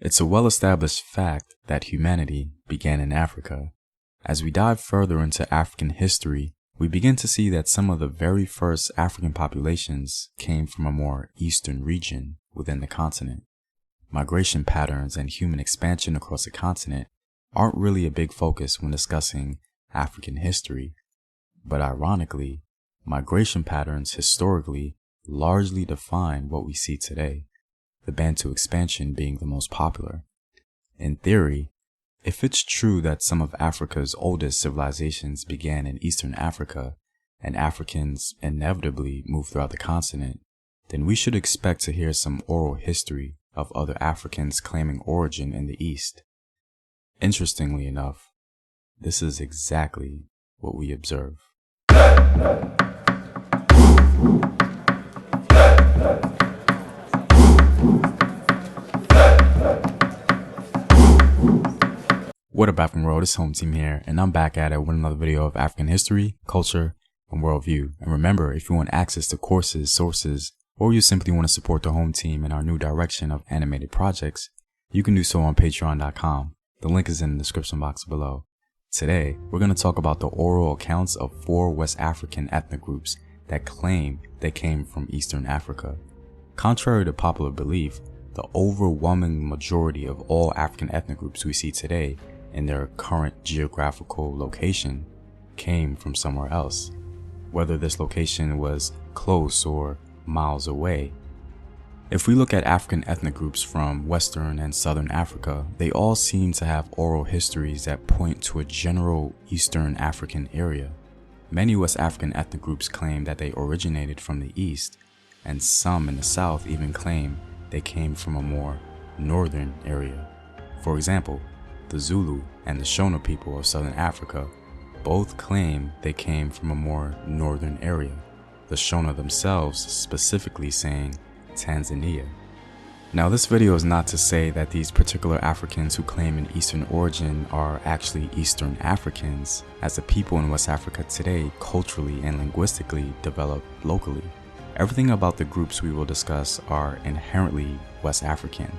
It's a well-established fact that humanity began in Africa. As we dive further into African history, we begin to see that some of the very first African populations came from a more eastern region within the continent. Migration patterns and human expansion across the continent aren't really a big focus when discussing African history, but ironically, migration patterns historically largely define what we see today, the Bantu expansion being the most popular. In theory, if it's true that some of Africa's oldest civilizations began in Eastern Africa and Africans inevitably moved throughout the continent, then we should expect to hear some oral history of other Africans claiming origin in the East. Interestingly enough, this is exactly what we observe. What up, African world? It's Home Team here, and I'm back at it with another video of African history, culture, and worldview. And remember, if you want access to courses, sources, or you simply want to support the Home Team in our new direction of animated projects, you can do so on patreon.com. The link is in the description box below. Today, we're going to talk about the oral accounts of 4 West African ethnic groups that claim they came from Eastern Africa. Contrary to popular belief, the overwhelming majority of all African ethnic groups we see today in their current geographical location came from somewhere else, whether this location was close or miles away. If we look at African ethnic groups from Western and Southern Africa, they all seem to have oral histories that point to a general Eastern African area. Many West African ethnic groups claim that they originated from the East, and some in the South even claim they came from a more northern area. For example, the Zulu and the Shona people of Southern Africa both claim they came from a more northern area, the Shona themselves specifically saying Tanzania. Now, this video is not to say that these particular Africans who claim an Eastern origin are actually Eastern Africans, as the people in West Africa today culturally and linguistically developed locally. Everything about the groups we will discuss are inherently West African,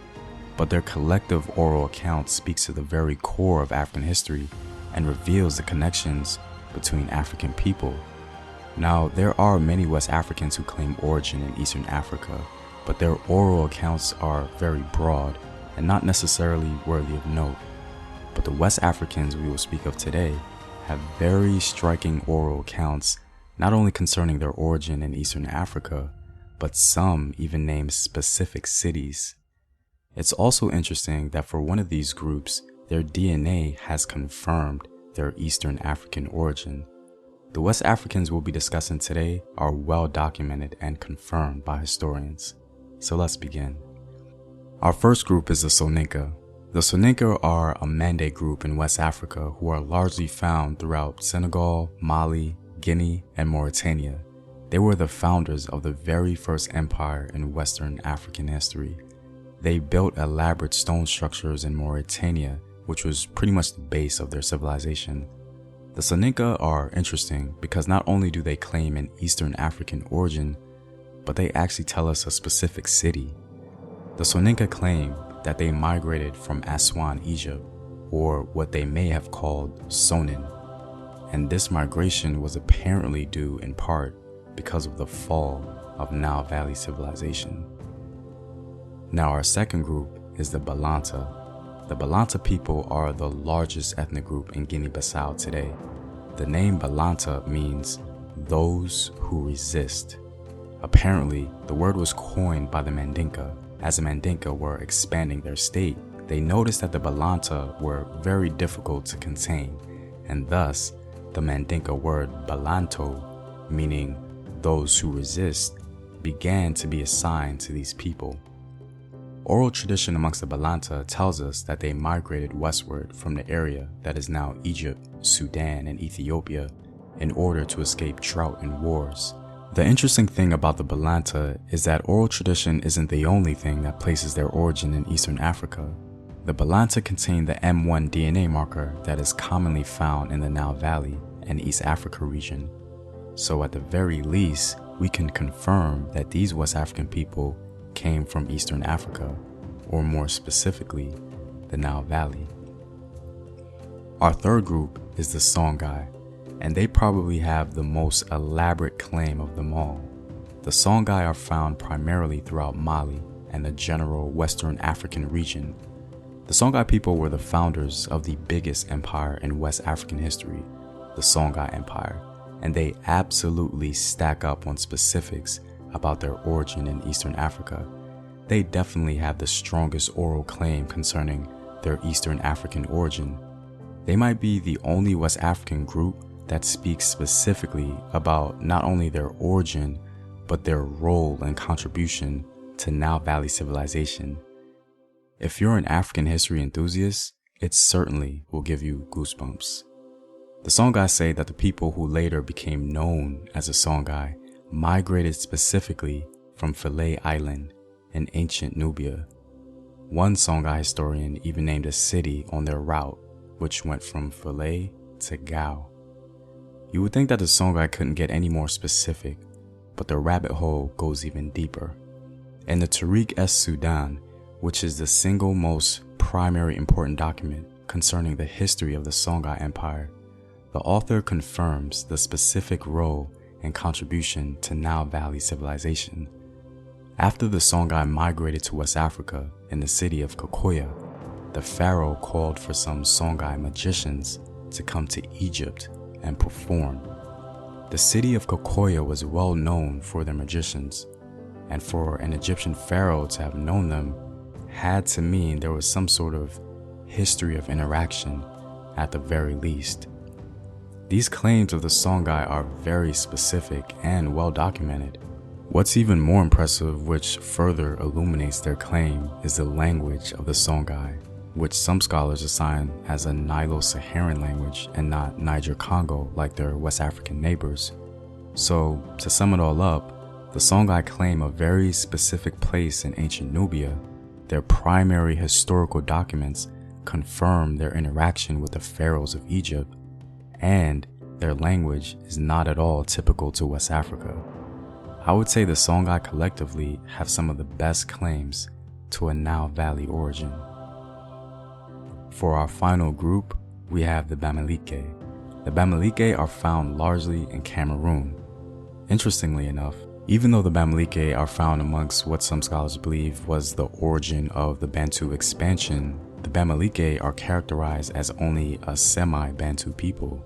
but their collective oral account speaks to the very core of African history and reveals the connections between African people. Now, there are many West Africans who claim origin in Eastern Africa, but their oral accounts are very broad and not necessarily worthy of note. But the West Africans we will speak of today have very striking oral accounts, not only concerning their origin in Eastern Africa, but some even name specific cities. It's also interesting that for one of these groups, their DNA has confirmed their Eastern African origin. The West Africans we'll be discussing today are well documented and confirmed by historians. So let's begin. Our first group is the Seneca. The Seneca are a Mande group in West Africa who are largely found throughout Senegal, Mali, Guinea, and Mauritania. They were the founders of the very first empire in Western African history. They built elaborate stone structures in Mauritania, which was pretty much the base of their civilization. The Seneca are interesting because not only do they claim an Eastern African origin, but they actually tell us a specific city. The Seneca claim that they migrated from Aswan, Egypt, or what they may have called Sonin, and this migration was apparently due in part because of the fall of Nile Valley civilization. Now, our second group is the Balanta. The Balanta people are the largest ethnic group in Guinea-Bissau today. The name Balanta means those who resist. Apparently, the word was coined by the Mandinka. As the Mandinka were expanding their state, they noticed that the Balanta were very difficult to contain, and thus the Mandinka word Balanto, meaning those who resist, began to be assigned to these people. Oral tradition amongst the Balanta tells us that they migrated westward from the area that is now Egypt, Sudan, and Ethiopia in order to escape drought and wars. The interesting thing about the Balanta is that oral tradition isn't the only thing that places their origin in Eastern Africa. The Balanta contain the M1 DNA marker that is commonly found in the Nile Valley and East Africa region. So at the very least, we can confirm that these West African people came from Eastern Africa, or more specifically, the Nile Valley. Our third group is the Songhai, and they probably have the most elaborate claim of them all. The Songhai are found primarily throughout Mali and the general Western African region. The Songhai people were the founders of the biggest empire in West African history, the Songhai Empire, and they absolutely stack up on specifics about their origin in Eastern Africa. They definitely have the strongest oral claim concerning their Eastern African origin. They might be the only West African group that speaks specifically about not only their origin, but their role and contribution to Nile Valley civilization. If you're an African history enthusiast, it certainly will give you goosebumps. The Songhai say that the people who later became known as the Songhai migrated specifically from Philae Island in ancient Nubia. One Songhai historian even named a city on their route, which went from Philae to Gao. You would think that the Songhai couldn't get any more specific, but the rabbit hole goes even deeper. In the Tariq-es-Sudan, which is the single most primary important document concerning the history of the Songhai Empire, the author confirms the specific role and contribution to Nile Valley civilization. After the Songhai migrated to West Africa in the city of Kokoya, the pharaoh called for some Songhai magicians to come to Egypt and perform. The city of Kokoya was well known for their magicians, and for an Egyptian pharaoh to have known them had to mean there was some sort of history of interaction at the very least. These claims of the Songhai are very specific and well documented. What's even more impressive, which further illuminates their claim, is the language of the Songhai, which some scholars assign as a Nilo-Saharan language and not Niger-Congo like their West African neighbors. So, to sum it all up, the Songhai claim a very specific place in ancient Nubia. Their primary historical documents confirm their interaction with the pharaohs of Egypt, and their language is not at all typical to West Africa. I would say the Songhai collectively have some of the best claims to a Nile Valley origin. For our final group, we have the Bamileke. The Bamileke are found largely in Cameroon. Interestingly enough, even though the Bamileke are found amongst what some scholars believe was the origin of the Bantu expansion, the Bamileke are characterized as only a semi-Bantu people.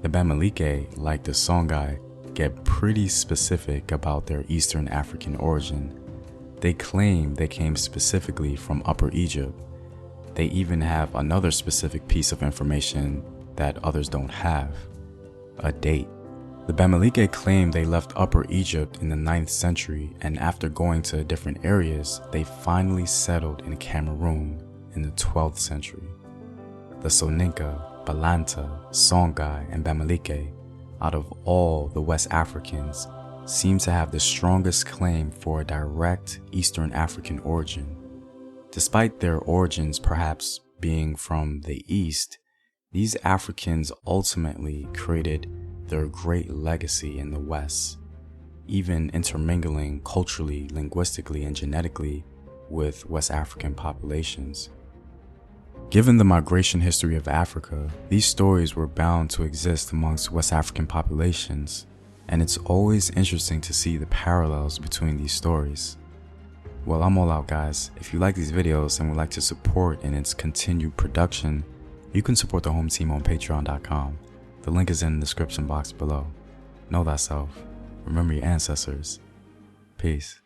The Bamileke, like the Songhai, get pretty specific about their Eastern African origin. They claim they came specifically from Upper Egypt. They even have another specific piece of information that others don't have: a date. The Bamileke claim they left Upper Egypt in the 9th century, and after going to different areas, they finally settled in Cameroon in the 12th century. The Seneca, Balanta, Songhai, and Bamileke, out of all the West Africans, seem to have the strongest claim for a direct Eastern African origin. Despite their origins perhaps being from the East, these Africans ultimately created their great legacy in the West, even intermingling culturally, linguistically, and genetically with West African populations. Given the migration history of Africa, these stories were bound to exist amongst West African populations, and it's always interesting to see the parallels between these stories. Well, I'm all out, guys. If you like these videos and would like to support in its continued production, you can support the home team on patreon.com. The link is in the description box below. Know thyself. Remember your ancestors. Peace.